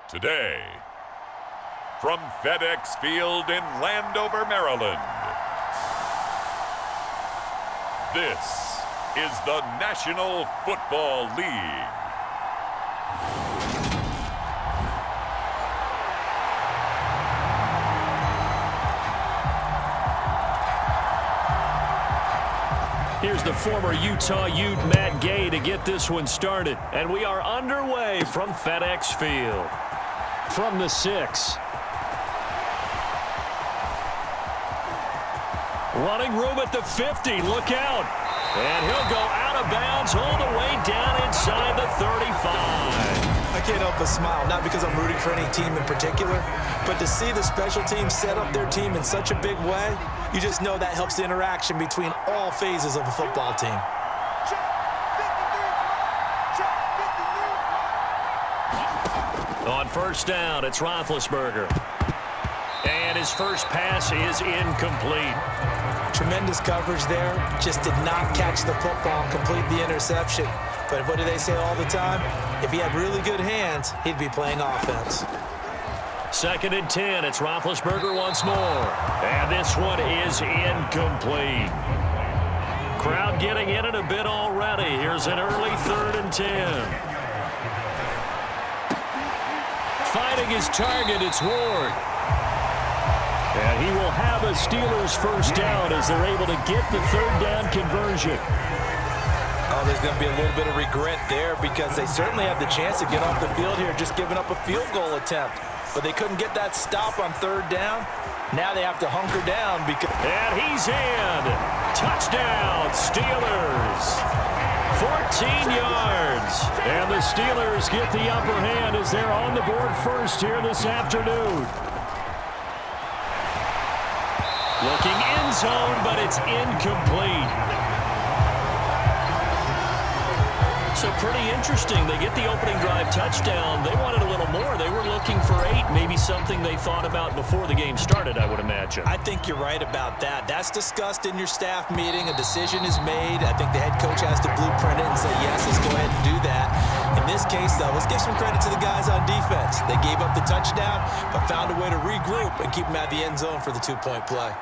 Today, from FedEx Field in Landover, Maryland, this is the National Football League. Here's the former Utah Ute Matt Gay to get this one started. And we are underway from FedEx Field. From the 6. Running room at the 50. Look out. And he'll go out of bounds all the way down inside the 35. I can't help but smile, not because I'm rooting for any team in particular, but to see the special teams set up their team in such a big way, you just know that helps the interaction between all phases of a football team. On first down, it's Roethlisberger. And his first pass is incomplete. Tremendous coverage there. Just did not catch the football and complete the interception. But what do they say all the time? If he had really good hands, he'd be playing offense. 2nd and 10. It's Roethlisberger once more. And this one is incomplete. Crowd getting in it a bit already. Here's an early 3rd and 10. Fighting his target, it's Ward. And he will have a Steelers first down as they're able to get the 3rd down conversion. Oh, there's going to be a little bit of regret there because they certainly have the chance to get off the field here just giving up a field goal attempt. But they couldn't get that stop on 3rd down. Now they have to hunker down because... And he's in. Touchdown, Steelers. 14 yards. And the Steelers get the upper hand as they're on the board first here this afternoon. Looking end zone, but it's incomplete. So pretty interesting. They get the opening drive touchdown. They wanted a little more. They were looking for 8, maybe something they thought about before the game started, I would imagine. I think you're right about that. That's discussed in your staff meeting. A decision is made. I think the head coach has to blueprint it and say, yes, let's go ahead and do that. In this case, though, let's give some credit to the guys on defense. They gave up the touchdown, but found a way to regroup and keep them at the end zone for the 2-point play.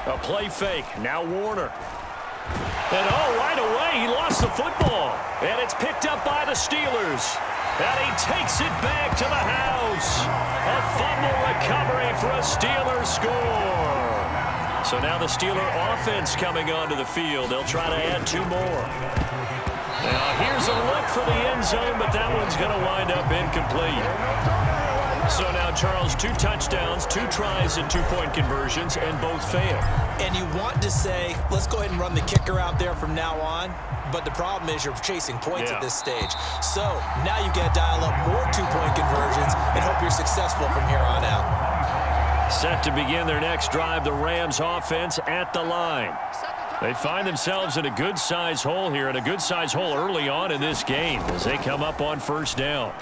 A play fake. Now Warner. And right away, he lost the football. And it's picked up by the Steelers. And he takes it back to the house. A fumble recovery for a Steelers score. So now the Steeler offense coming onto the field. They'll try to add 2 more. Now here's a look for the end zone, but that one's going to wind up incomplete. So now, Charles, 2 touchdowns, 2 tries and 2-point conversions, and both fail. And you want to say, let's go ahead and run the kicker out there from now on. But the problem is you're chasing points at this stage. So now you got to dial up more 2-point conversions and hope you're successful from here on out. Set to begin their next drive, the Rams offense at the line. They find themselves in a good-size hole here, and a good-size hole early on in this game as they come up on first down.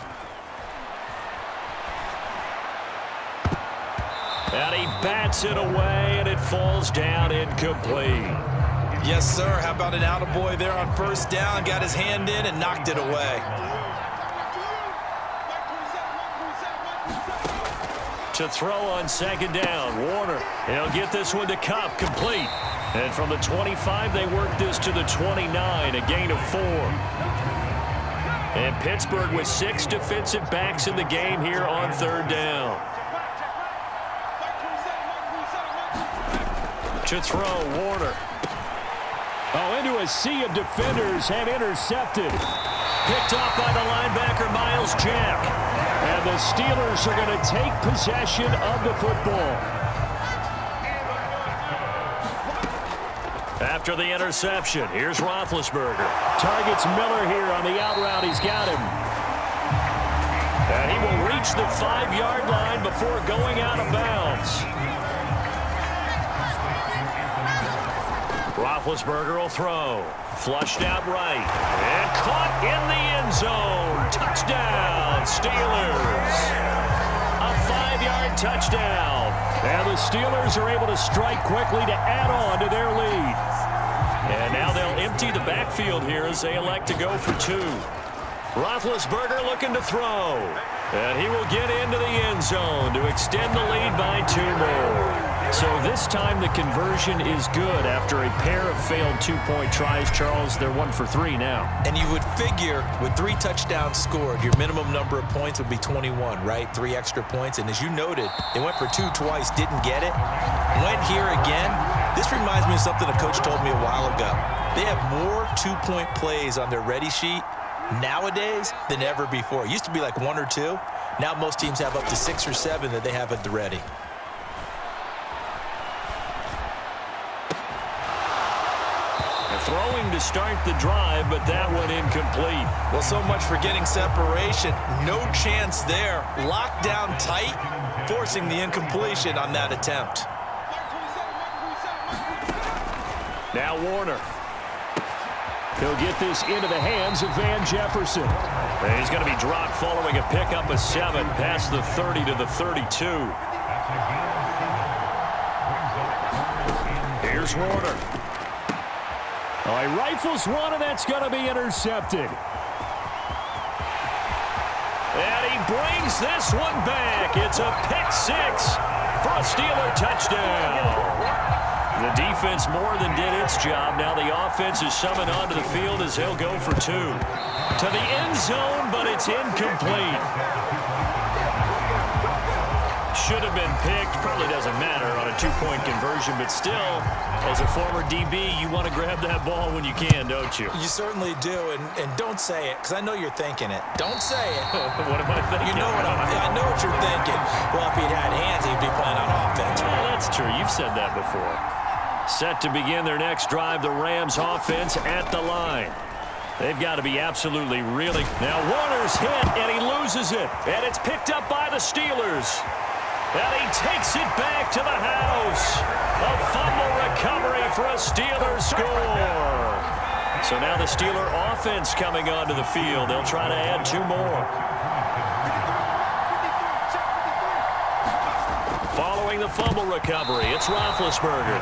And he bats it away, and it falls down incomplete. Yes, sir. How about an attaboy there on first down? Got his hand in and knocked it away. To throw on 2nd down, Warner. He'll get this one to Cup, complete. And from the 25, they work this to the 29, a gain of 4. And Pittsburgh with 6 defensive backs in the game here on 3rd down. To throw, Warner. Into a sea of defenders and intercepted. Picked off by the linebacker, Miles Jack. And the Steelers are going to take possession of the football. After the interception, here's Roethlisberger. Targets Miller here on the out route. He's got him. And he will reach the 5-yard line before going out of bounds. Roethlisberger will throw. Flushed out right. And caught in the end zone. Touchdown, Steelers. A 5-yard touchdown. And the Steelers are able to strike quickly to add on to their lead. And now they'll empty the backfield here as they elect to go for 2. Roethlisberger looking to throw. And he will get into the end zone to extend the lead by 2 more. So this time the conversion is good after a pair of failed 2-point tries. Charles, they're 1 for 3 now. And you would figure with 3 touchdowns scored, your minimum number of points would be 21, right? 3 extra points. And as you noted, they went for 2 twice, didn't get it. Went here again. This reminds me of something a coach told me a while ago. They have more 2-point plays on their ready sheet nowadays than ever before. It used to be like 1 or 2. Now most teams have up to 6 or 7 that they have at the ready. Throwing to start the drive, but that one incomplete. Well, so much for getting separation. No chance there. Locked down tight, forcing the incompletion on that attempt. Now Warner. He'll get this into the hands of Van Jefferson. And he's going to be dropped following a pickup of 7 past the 30 to the 32. Here's Warner. Oh, he rifles one, and that's going to be intercepted. And he brings this one back. It's a pick 6 for a Steeler touchdown. The defense more than did its job. Now the offense is summoned onto the field as he'll go for 2. To the end zone, but it's incomplete. Should have been picked. Probably doesn't matter on a 2-point conversion, but still, as a former DB, you want to grab that ball when you can, don't you? You certainly do, and don't say it, because I know you're thinking it. Don't say it. What am I thinking? You know I know what you're thinking. Well, if he'd had hands, he'd be playing on offense. Well, that's true. You've said that before. Set to begin their next drive, the Rams offense at the line. They've got to be absolutely really... Now Warner's hit, and he loses it. And it's picked up by the Steelers. And he takes it back to the house. A fumble recovery for a Steeler score. So now the Steeler offense coming onto the field. They'll try to add 2 more. Following the fumble recovery, it's Roethlisberger.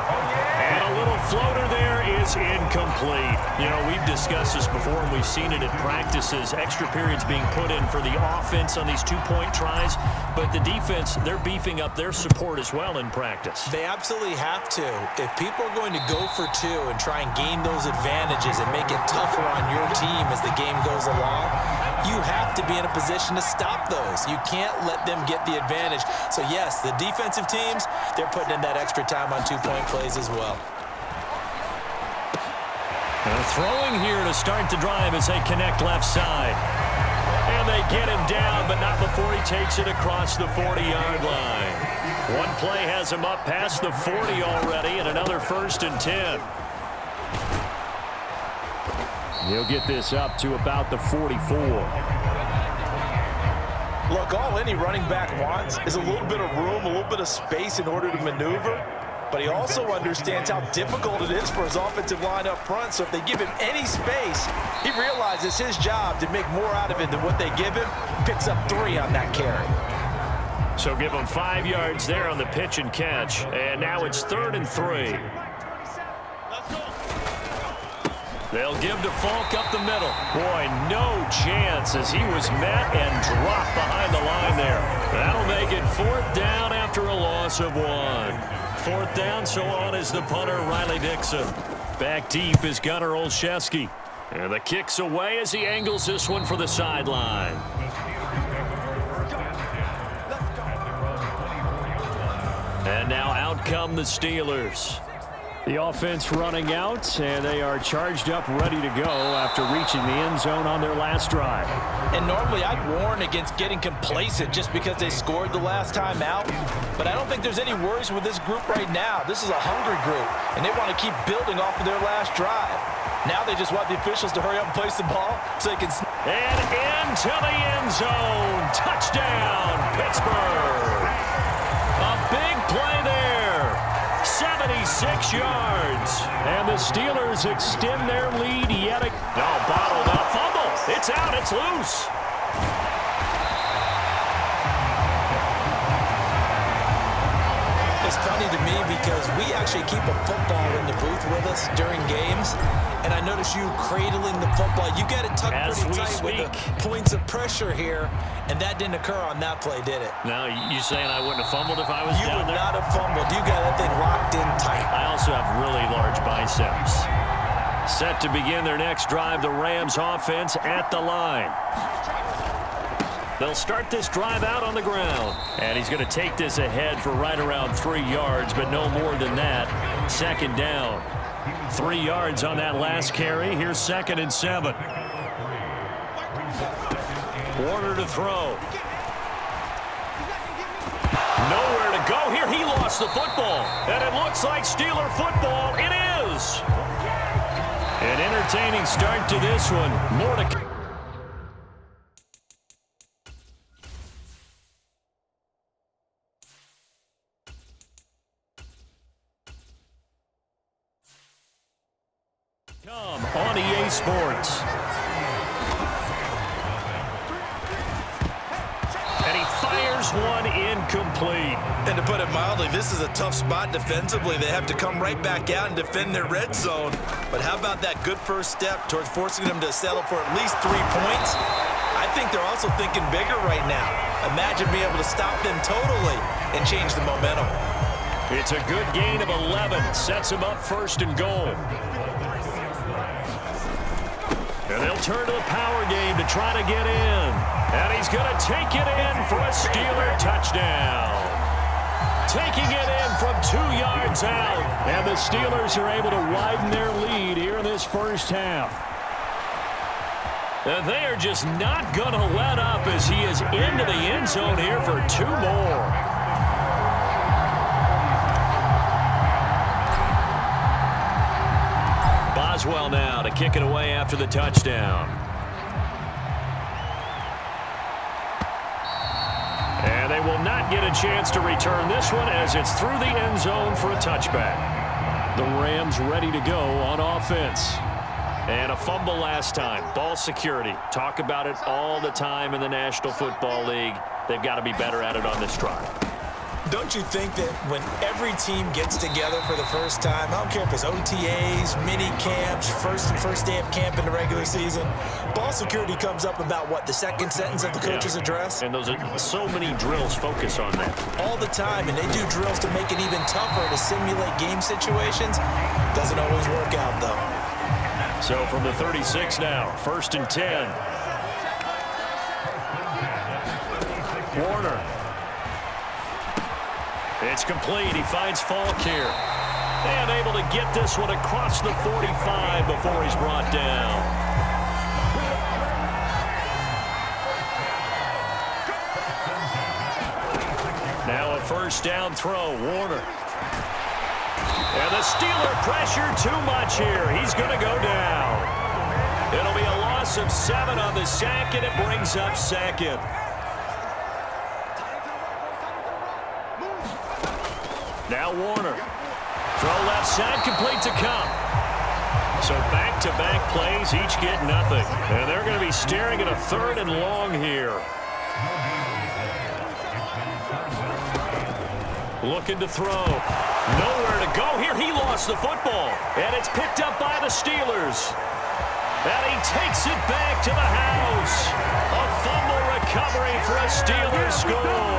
And a little floater there is incomplete. You know, we've discussed this before, and we've seen it at practices. Extra periods being put in for the offense on these 2-point tries. But the defense, they're beefing up their support as well in practice. They absolutely have to. If people are going to go for 2 and try and gain those advantages and make it tougher on your team as the game goes along, you have to be in a position to stop those. You can't let them get the advantage. So, yes, the defensive teams, they're putting in that extra time on 2-point plays as well. Throwing here to start the drive as they connect left side. And they get him down, but not before he takes it across the 40-yard line. One play has him up past the 40 already, and another 1st and 10. He'll get this up to about the 44. Look, all any running back wants is a little bit of room, a little bit of space in order to maneuver. But he also understands how difficult it is for his offensive line up front. So if they give him any space, he realizes his job to make more out of it than what they give him. Picks up 3 on that carry. So give him 5 yards there on the pitch and catch. And now it's 3rd and 3. They'll give to Falk up the middle. Boy, no chance as he was met and dropped behind the line there. That'll make it 4th down after a loss of 1. 4th down, so on is the punter, Riley Dixon. Back deep is Gunnar Olszewski. And the kick's away as he angles this one for the sideline. And now out come the Steelers. The offense running out, and they are charged up, ready to go after reaching the end zone on their last drive. And normally I'd warn against getting complacent just because they scored the last time out. But I don't think there's any worries with this group right now. This is a hungry group, and they want to keep building off of their last drive. Now they just want the officials to hurry up and place the ball so they can... And into the end zone. Touchdown, Pittsburgh. A big play there. 76 yards. And the Steelers extend their lead yet again. No, bottled up. Fumble. It's out. It's loose. It's funny to me because we actually keep a football in the booth with us during games, and I notice you cradling the football. You got it tucked pretty tight with the points of pressure here, and that didn't occur on that play, did it? Now, you saying I wouldn't have fumbled if I was You down would there? not have fumbled. You got that thing locked in tight. I also have really large biceps. Set to begin their next drive, the Rams offense at the line. They'll start this drive out on the ground. And he's going to take this ahead for right around 3 yards, but no more than that. Second down. 3 yards on that last carry. Here's 2nd and 7. Warner to throw. Nowhere to go here. He lost the football. And it looks like Steeler football. It is. An entertaining start to this one. More to come. On EA Sports. And he fires one incomplete. And to put it mildly, this is a tough spot defensively. They have to come right back out and defend their red zone. But how about that good first step towards forcing them to settle for at least 3 points? I think they're also thinking bigger right now. Imagine being able to stop them totally and change the momentum. It's a good gain of 11. Sets him up 1st and goal. And they'll turn to the power game to try to get in. And he's going to take it in for a Steeler touchdown. Taking it in from 2 yards out. And the Steelers are able to widen their lead here in this first half. And they are just not going to let up as he is into the end zone here for 2 more. Boswell now to kick it away after the touchdown. And they will not get a chance to return this one as it's through the end zone for a touchback. The Rams ready to go on offense. And a fumble last time. Ball security. Talk about it all the time in the National Football League. They've got to be better at it on this drive. Don't you think that when every team gets together for the first time, I don't care if it's OTAs, mini camps, first day of camp in the regular season, ball security comes up about, what, the second sentence of the coach's address? And those are so many drills focus on that. All the time, and they do drills to make it even tougher to simulate game situations. Doesn't always work out, though. So from the 36 now, 1st and 10. Warner. It's complete. He finds Falk here. And able to get this one across the 45 before he's brought down. Now a 1st down throw. Warner. And the Steeler pressure too much here. He's going to go down. It'll be a loss of 7 on the sack, and it brings up 2nd. Now Warner. Throw left side, complete to Cup. So back-to-back plays, each get nothing. And they're going to be staring at a 3rd and long here. Looking to throw. Nowhere to go here. He lost the football. And it's picked up by the Steelers. And he takes it back to the house. A fumble recovery for a Steelers score.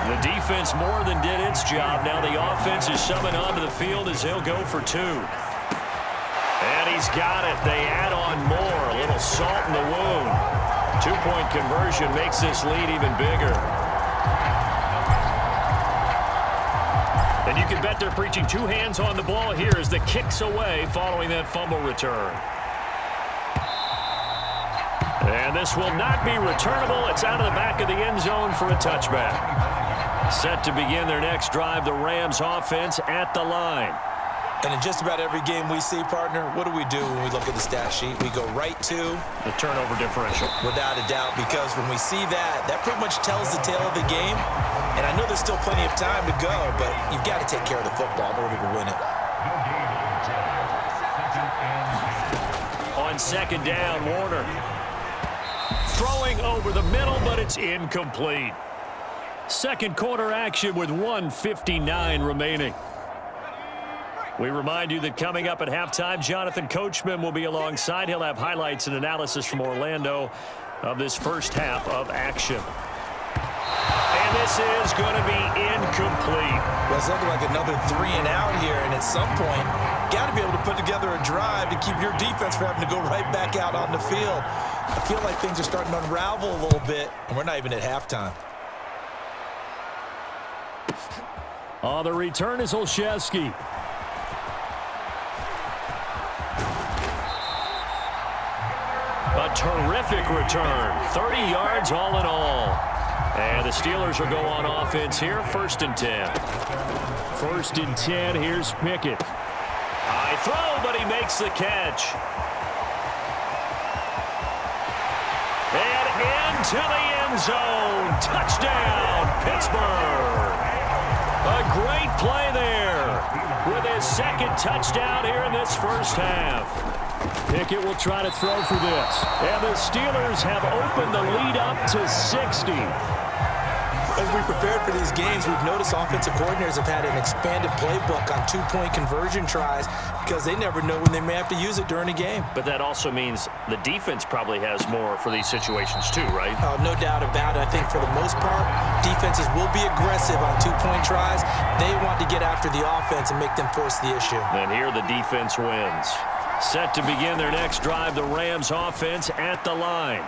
The defense more than did its job. Now the offense is summoned onto the field as he'll go for 2. And he's got it. They add on more. A little salt in the wound. 2-point conversion makes this lead even bigger. And you can bet they're preaching 2 hands on the ball here as the kick's away following that fumble return. And this will not be returnable. It's out of the back of the end zone for a touchback. Set to begin their next drive, the Rams offense at the line. And in just about every game we see, partner, what do we do when we look at the stat sheet? We go right to the turnover differential. Without a doubt, because when we see that, that pretty much tells the tale of the game. And I know there's still plenty of time to go, but you've got to take care of the football in order to win it. On 2nd down, Warner. Throwing over the middle, but it's incomplete. Second quarter action with 1:59 remaining. We remind you that coming up at halftime, Jonathan Coachman will be alongside. He'll have highlights and analysis from Orlando of this first half of action. And this is going to be incomplete. Well, it's looking like another 3 and out here, and at some point, got to be able to put together a drive to keep your defense from having to go right back out on the field. I feel like things are starting to unravel a little bit, and we're not even at halftime. On the return is Olszewski. A terrific return. 30 yards all in all. And the Steelers will go on offense here. 1st and 10. 1st and 10. Here's Pickett. High throw, but he makes the catch. And into the end zone. Touchdown, Pittsburgh. A great play there with his 2nd touchdown here in this first half. Pickett will try to throw for this. And the Steelers have opened the lead up to 60. As we prepared for these games, we've noticed offensive coordinators have had an expanded playbook on 2-point conversion tries because they never know when they may have to use it during a game. But that also means the defense probably has more for these situations too, right? No doubt about it. I think for the most part, defenses will be aggressive on 2-point tries. They want to get after the offense and make them force the issue. And here the defense wins. Set to begin their next drive, the Rams offense at the line.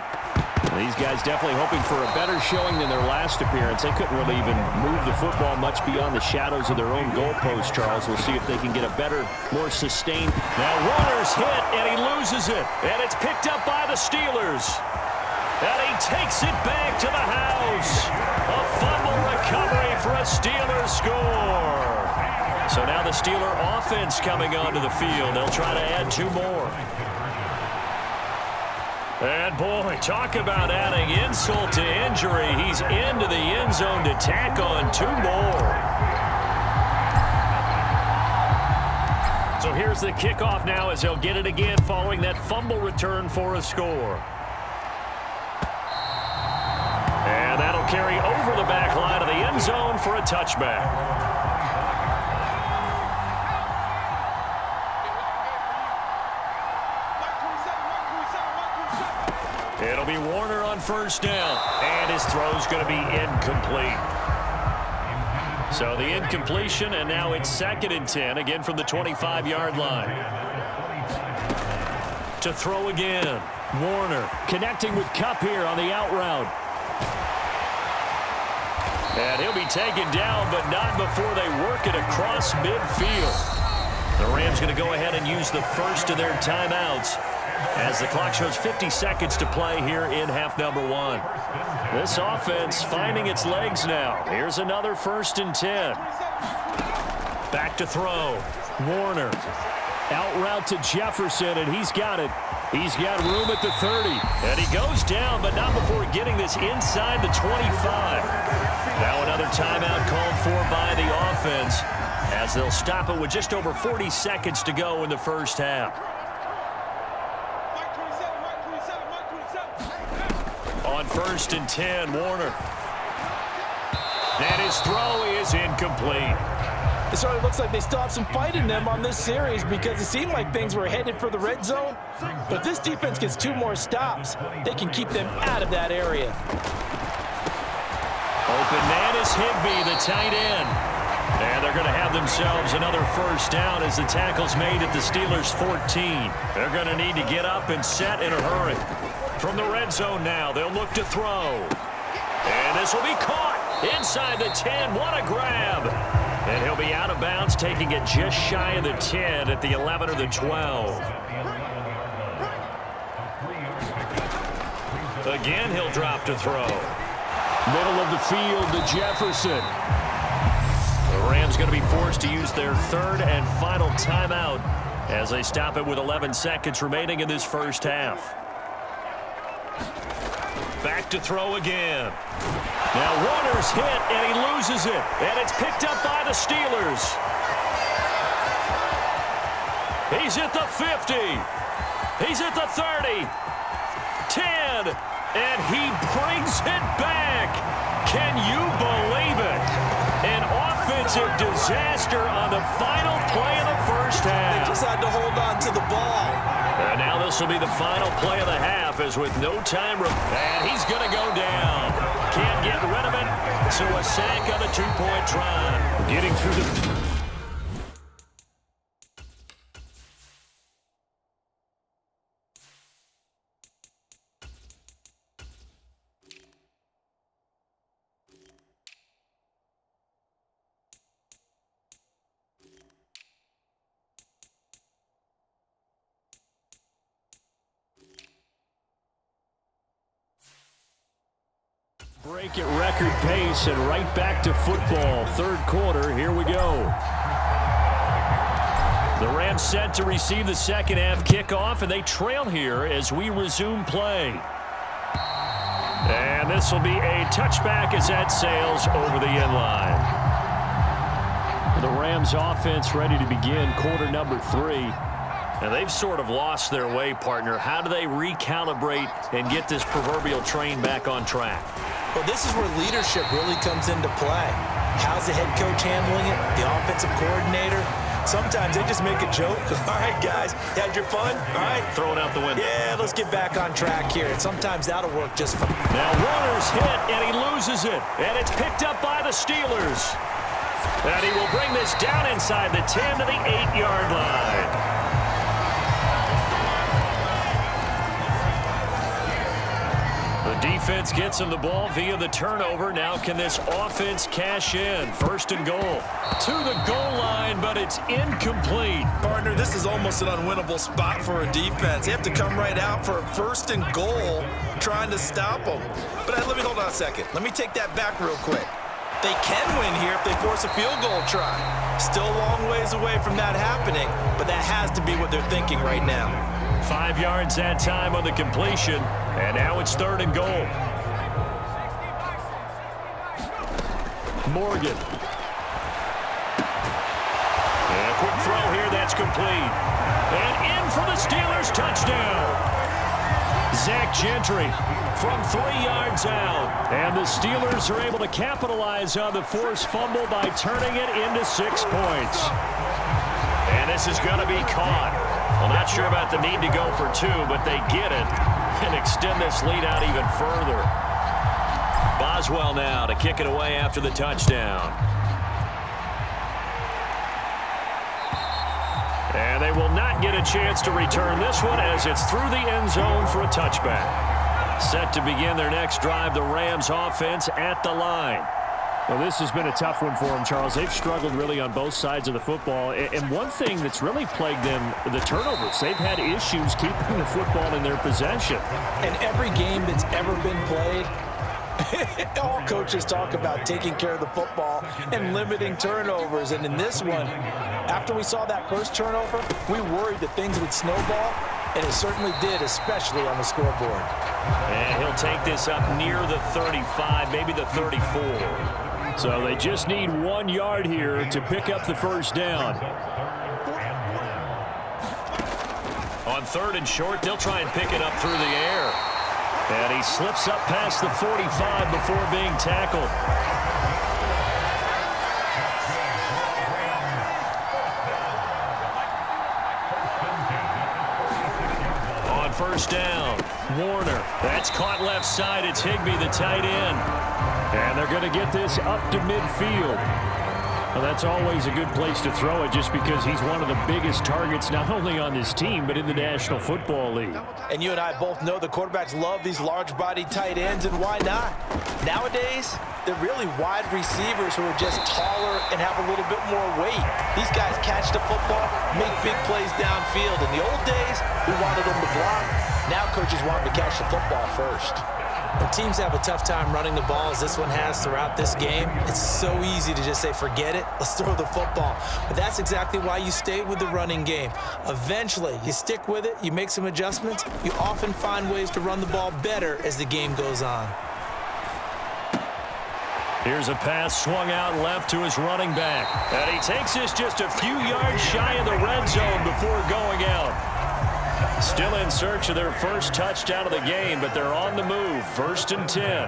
These guys definitely hoping for a better showing than their last appearance. They couldn't really even move the football much beyond the shadows of their own goalpost, Charles. We'll see if they can get a better, more sustained. Now Warner's hit, and he loses it. And it's picked up by the Steelers. And he takes it back to the house. A fumble recovery for a Steelers score. So now the Steeler offense coming onto the field. They'll try to add 2 more. And, boy, talk about adding insult to injury. He's into the end zone to tack on 2 more. So here's the kickoff now as they'll get it again following that fumble return for a score. And that'll carry over the back line of the end zone for a touchback. It'll be Warner on 1st down, and his throw's going to be incomplete. So the incompletion, and now it's 2nd and 10, again from the 25-yard line. To throw again, Warner connecting with Kupp here on the out route. And he'll be taken down, but not before they work it across midfield. The Rams going to go ahead and use the first of their timeouts as the clock shows 50 seconds to play here in half number 1. This offense finding its legs now. Here's another 1st and 10. Back to throw. Warner. Out route to Jefferson, and he's got it. He's got room at the 30. And he goes down, but not before getting this inside the 25. Now another timeout called for by the offense as they'll stop it with just over 40 seconds to go in the first half. On 1st and 10, Warner. And his throw is incomplete. It certainly looks like they still have some fight in them on this series because it seemed like things were headed for the red zone. But if this defense gets 2 more stops, they can keep them out of that area. Open man is Higbee, the tight end. And they're going to have themselves another 1st down as the tackle's made at the Steelers' 14. They're going to need to get up and set in a hurry. From the red zone now, they'll look to throw. And this will be caught inside the 10. What a grab. And he'll be out of bounds, taking it just shy of the 10 at the 11 or the 12. Again, he'll drop to throw. Middle of the field to Jefferson. The Rams going to be forced to use their 3rd and final timeout as they stop it with 11 seconds remaining in this first half. Back to throw again. Now Warner's hit, and he loses it. And it's picked up by the Steelers. He's at the 50. He's at the 30. 10. And he brings it back. Can you believe it? An offensive disaster on the final play of the first hold on to the ball. And now this will be the final play of the half, as with no time. And he's going to go down. Can't get rid of it. So a sack on the two-point try. Getting through the... Break at record pace and right back to football. Third quarter, here we go. The Rams set to receive the second half kickoff, and they trail here as we resume play. And this will be a touchback as that sails over the end line. The Rams offense ready to begin quarter number 3. And they've sort of lost their way, partner. How do they recalibrate and get this proverbial train back on track? Well, this is where leadership really comes into play. How's the head coach handling it? The offensive coordinator? Sometimes they just make a joke. All right, guys, had your fun? All right. Throw it out the window. Yeah, let's get back on track here. And sometimes that'll work just fine. Now Warner's hit, and he loses it. And it's picked up by the Steelers. And he will bring this down inside the 10 to the 8-yard line. The defense gets him the ball via the turnover. Now can this offense cash in? First and goal. To the goal line, but it's incomplete. Partner, this is almost an unwinnable spot for a defense. They have to come right out for a first and goal trying to stop them. But let me hold on a second. Let me take that back real quick. They can win here if they force a field goal try. Still a long ways away from that happening, but that has to be what they're thinking right now. 5 yards that time on the completion, and now it's third and goal. Morgan. And a quick throw here, that's complete. And in for the Steelers, touchdown. Zach Gentry from 3 yards out. And the Steelers are able to capitalize on the forced fumble by turning it into 6 points. And this is going to be caught. Well, not sure about the need to go for 2, but they get it and extend this lead out even further. Boswell now to kick it away after the touchdown. And they will not get a chance to return this one as it's through the end zone for a touchback. Set to begin their next drive, the Rams offense at the line. Well, this has been a tough one for them, Charles. They've struggled really on both sides of the football. And one thing that's really plagued them, the turnovers. They've had issues keeping the football in their possession. And every game that's ever been played, all coaches talk about taking care of the football and limiting turnovers. And in this one, after we saw that first turnover, we worried that things would snowball, and it certainly did, especially on the scoreboard. And he'll take this up near the 35, maybe the 34. So they just need 1 yard here to pick up the first down. On third and short, they'll try and pick it up through the air. And he slips up past the 45 before being tackled. On first down, Warner. That's caught left side. It's Higbee, the tight end. And they're going to get this up to midfield. Well, that's always a good place to throw it just because he's one of the biggest targets not only on this team but in the National Football League. And you and I both know the quarterbacks love these large-bodied tight ends, and why not? Nowadays, they're really wide receivers who are just taller and have a little bit more weight. These guys catch the football, make big plays downfield. In the old days, we wanted them to block. Now coaches want them to catch the football first. When teams have a tough time running the ball, as this one has throughout this game, it's so easy to just say, forget it, let's throw the football. But that's exactly why you stay with the running game. Eventually, you stick with it, you make some adjustments, you often find ways to run the ball better as the game goes on. Here's a pass swung out left to his running back. And he takes this just a few yards shy of the red zone before going out. Still in search of their first touchdown of the game, but they're on the move. 1st and 10.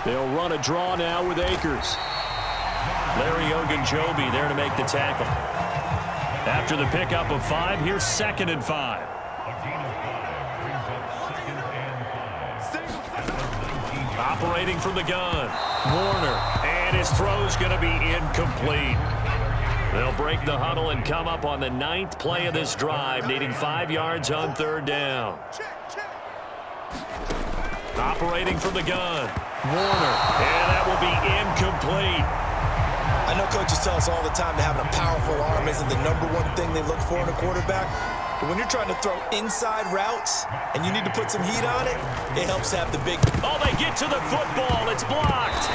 They'll run a draw now with Akers. Larry Ogunjobi there to make the tackle. After the pickup of 5, here's 2nd and 5. Operating from the gun, Warner, and his throw's going to be incomplete. They'll break the huddle and come up on the 9th play of this drive, needing 5 yards on 3rd down. Operating from the gun, Warner, and that will be incomplete. I know coaches tell us all the time that having a powerful arm isn't the #1 thing they look for in a quarterback. But when you're trying to throw inside routes and you need to put some heat on it, it helps to have the big... Oh, they get to the football. It's blocked.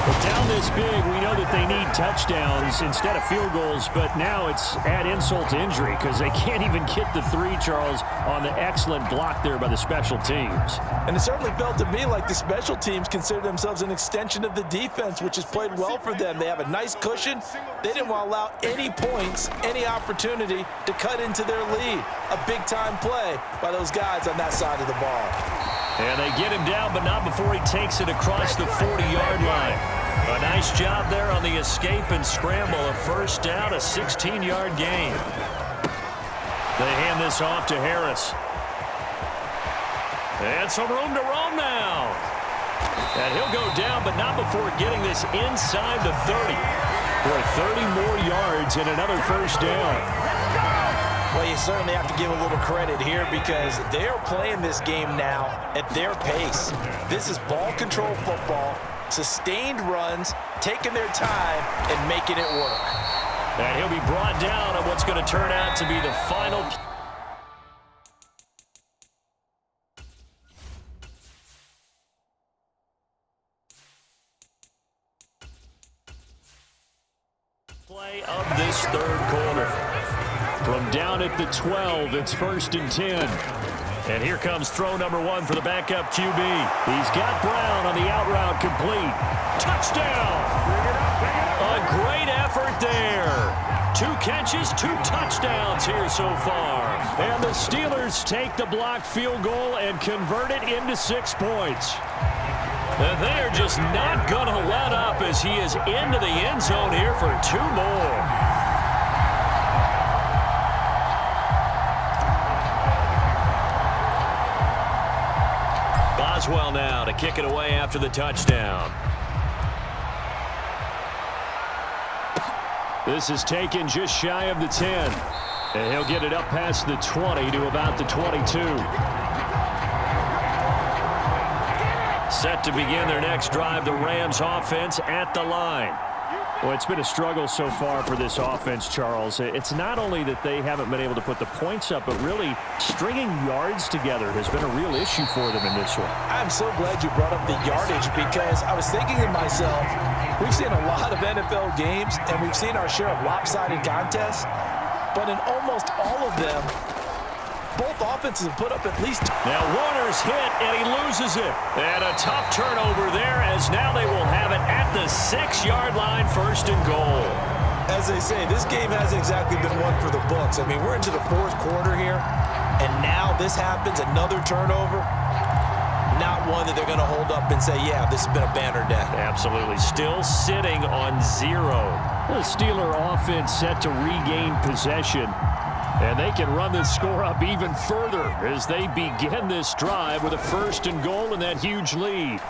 Well, down this big, we know that they need touchdowns instead of field goals, but now it's add insult to injury because they can't even get the 3, Charles, on the excellent block there by the special teams. And it certainly felt to me like the special teams consider themselves an extension of the defense, which has played well for them. They have a nice cushion. They didn't want to allow any points, any opportunity to cut into their lead. A big-time play by those guys on that side of the ball. And they get him down, but not before he takes it across the 40-yard line. A nice job there on the escape and scramble. A 1st down, a 16-yard gain. They hand this off to Harris. And some room to roam now. And he'll go down, but not before getting this inside the 30. For 30 more yards and another 1st down. Well, you certainly have to give a little credit here because they are playing this game now at their pace. This is ball control football, sustained runs, taking their time and making it work. And he'll be brought down on what's going to turn out to be the final play of this 3rd quarter. From down at the 12, it's 1st and 10. And here comes throw number 1 for the backup QB. He's got Brown on the out route complete. Touchdown! A great effort there. 2 catches, 2 touchdowns here so far. And the Steelers take the blocked field goal and convert it into 6 points. And they are just not going to let up as he is into the end zone here for 2 more. Boswell now to kick it away after the touchdown. This is taken just shy of the 10. And he'll get it up past the 20 to about the 22. Set to begin their next drive, the Rams offense at the line. Well, it's been a struggle so far for this offense, Charles. It's not only that they haven't been able to put the points up, but really stringing yards together has been a real issue for them in this one. I'm so glad you brought up the yardage because I was thinking to myself, we've seen a lot of NFL games and we've seen our share of lopsided contests, but in almost all of them, both offenses have put up at least... Now Warner's hit, and he loses it. And a tough turnover there as now they will have it at the 6-yard line, 1st and goal. As they say, this game hasn't exactly been one for the books. I mean, we're into the 4th quarter here, and now this happens, another turnover. Not one that they're going to hold up and say, yeah, this has been a banner day. Absolutely. Still sitting on 0. The Steeler offense set to regain possession. And they can run this score up even further as they begin this drive with a 1st and goal and that huge lead.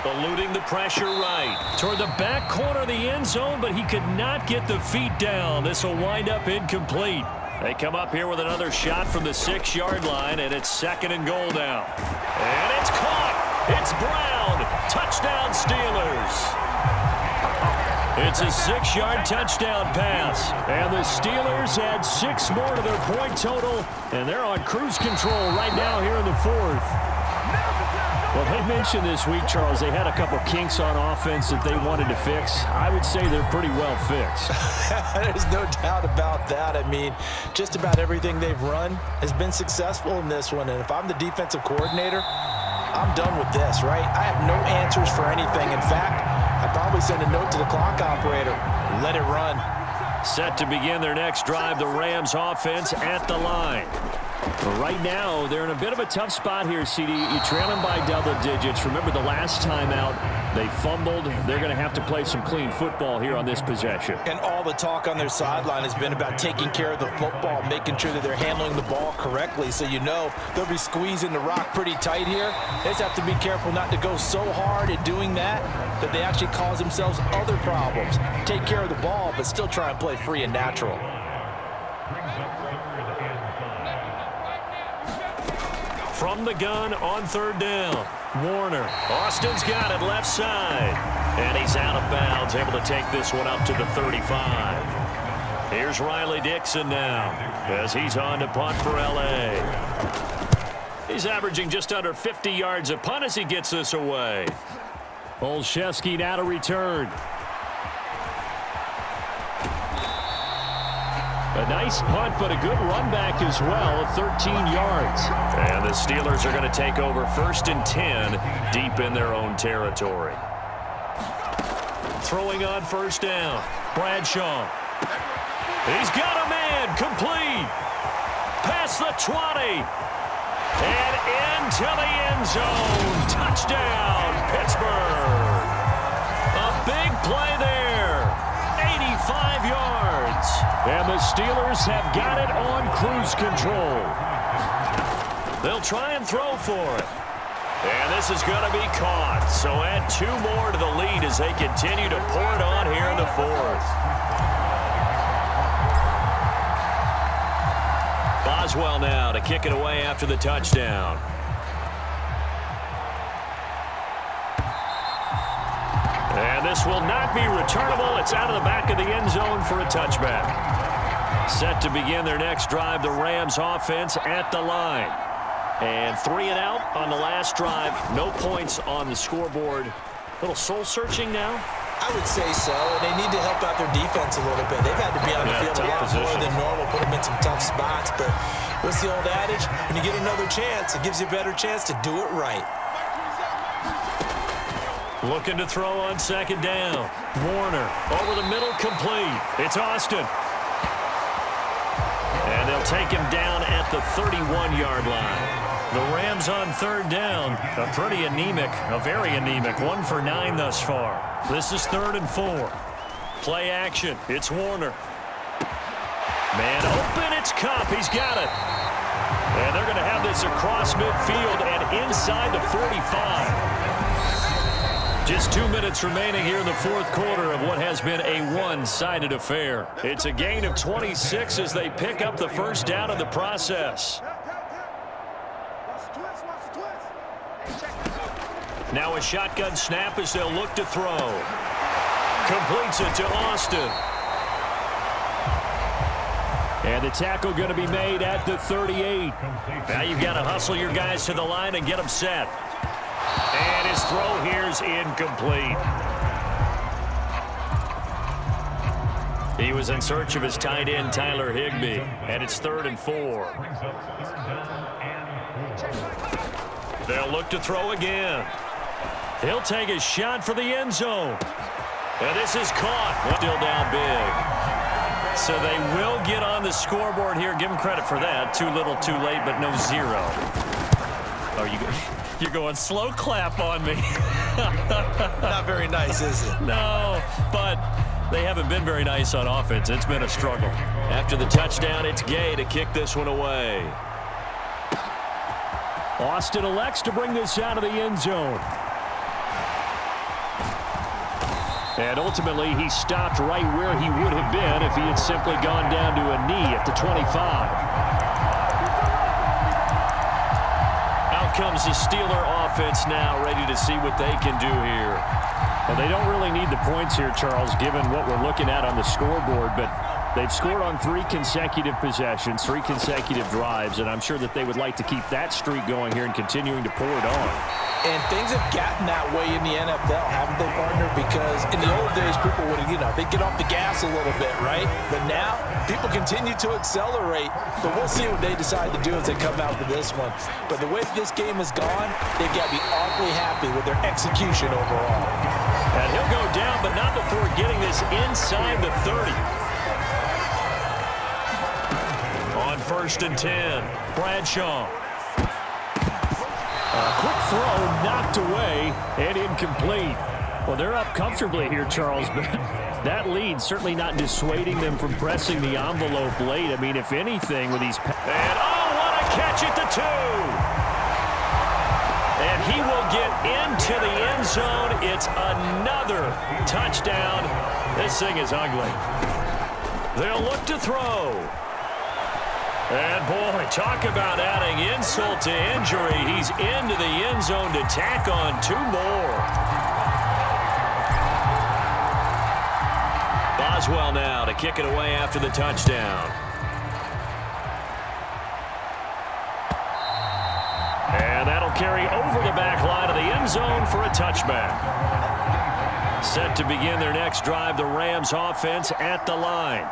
Eluding the pressure right toward the back corner of the end zone, but he could not get the feet down. This will wind up incomplete. They come up here with another shot from the 6-yard line, and it's 2nd and goal now. And it's caught. It's Brown. Touchdown, Steelers. It's a 6-yard touchdown pass. And the Steelers add 6 more to their point total, and they're on cruise control right now here in the 4th. Well, they mentioned this week, Charles, they had a couple kinks on offense that they wanted to fix. I would say they're pretty well fixed. There's no doubt about that. I mean, just about everything they've run has been successful in this one. And if I'm the defensive coordinator, I'm done with this, right? I have no answers for anything. In fact, I'd probably send a note to the clock operator. Let it run. Set to begin their next drive, the Rams offense at the line. But right now, they're in a bit of a tough spot here, CD. You're trailing by double digits. Remember the last time out, They fumbled. They're going to have to play some clean football here on this possession. And all the talk on their sideline has been about taking care of the football, making sure that they're handling the ball correctly. So you know they'll be squeezing the rock pretty tight here. They just have to be careful not to go so hard at doing that they actually cause themselves other problems. Take care of the ball, but still try and play free and natural. From the gun on third down, Warner. Austin's got it left side. And he's out of bounds, able to take this one up to the 35. Here's Riley Dixon now as he's on to punt for L.A. He's averaging just under 50 yards a punt as he gets this away. Olszewski now to return. A nice punt, but a good run back as well of 13 yards. And the Steelers are going to take over 1st and 10 deep in their own territory. Throwing on 1st down, Bradshaw. He's got a man, complete. Past the 20. And into the end zone. Touchdown, Pittsburgh. A big play there. 85 yards. And the Steelers have got it on cruise control. They'll try and throw for it. And this is going to be caught. So add 2 more to the lead as they continue to pour it on here in the 4th. Boswell now to kick it away after the touchdown. And this will not be returnable. It's out of the back of the end zone for a touchback. Set to begin their next drive, the Rams offense at the line. And 3 and out on the last drive. No points on the scoreboard. A little soul-searching now? I would say so. They need to help out their defense a little bit. They've had to be on the field a lot more than normal, put them in some tough spots. But what's the old adage? When you get another chance, it gives you a better chance to do it right. Looking to throw on 2nd down. Warner over the middle, complete. It's Austin. And they'll take him down at the 31-yard line. The Rams on 3rd down. A pretty anemic, a very anemic 1 for 9 thus far. This is 3rd and 4. Play action. It's Warner. Man open. It's Kupp. He's got it. And they're going to have this across midfield and inside the 45. Just 2 minutes remaining here in the 4th quarter of what has been a one-sided affair. It's a gain of 26 as they pick up the 1st down in the process. Now a shotgun snap as they'll look to throw. Completes it to Austin. And the tackle going to be made at the 38. Now you've got to hustle your guys to the line and get them set. And his throw here's incomplete. He was in search of his tight end, Tyler Higbee. And it's 3rd and 4. They'll look to throw again. He'll take a shot for the end zone. And this is caught. Still down big. So they will get on the scoreboard here. Give them credit for that. Too little, too late, but no 0. Are you good? You're going slow clap on me. Not very nice, is it? No, but they haven't been very nice on offense. It's been a struggle. After the touchdown, it's Gay to kick this one away. Austin elects to bring this out of the end zone. And ultimately, he stopped right where he would have been if he had simply gone down to a knee at the 25. Comes the Steeler offense now, ready to see what they can do here. Well, they don't really need the points here, Charles, given what we're looking at on the scoreboard, but they've scored on 3 consecutive possessions, 3 consecutive drives, and I'm sure that they would like to keep that streak going here and continuing to pour it on. And things have gotten that way in the NFL, haven't they, partner? Because in the old days, people would, they'd get off the gas a little bit, right? But now, people continue to accelerate. But we'll see what they decide to do as they come out with this one. But the way this game has gone, they've got to be awfully happy with their execution overall. And he'll go down, but not before getting this inside the 30. On 1st and 10, Bradshaw. A quick throw knocked away and incomplete. Well, they're up comfortably here, Charles, but that lead certainly not dissuading them from pressing the envelope late. I mean, if anything, with these... And, oh, what a catch at the 2! And he will get into the end zone. It's another touchdown. This thing is ugly. They'll look to throw. And, boy, talk about adding insult to injury. He's into the end zone to tack on 2 more. Boswell now to kick it away after the touchdown. And that'll carry over the back line of the end zone for a touchback. Set to begin their next drive, the Rams offense at the line.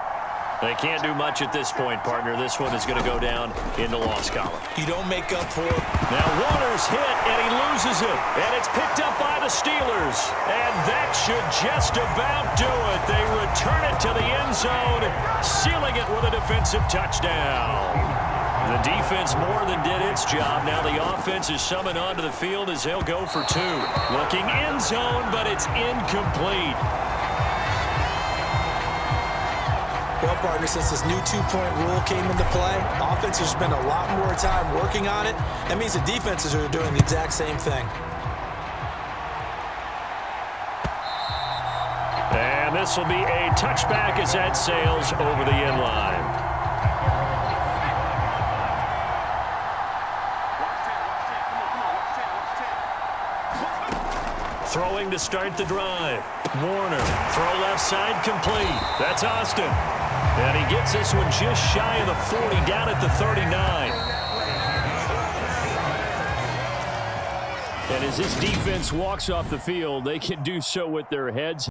They can't do much at this point, partner. This one is going to go down in the loss column. You don't make up for it. Now Warner's hit, and he loses it. And it's picked up by the Steelers. And that should just about do it. They return it to the end zone, sealing it with a defensive touchdown. The defense more than did its job. Now the offense is summoned onto the field as they'll go for 2. Looking end zone, but it's incomplete. Well, partner, since this new 2-point rule came into play, offenses spend a lot more time working on it. That means the defenses are doing the exact same thing. And this will be a touchback as that sails over the end line. Throwing to start the drive. Warner, throw left side complete. That's Austin. And he gets this one just shy of the 40, down at the 39. And as this defense walks off the field, they can do so with their heads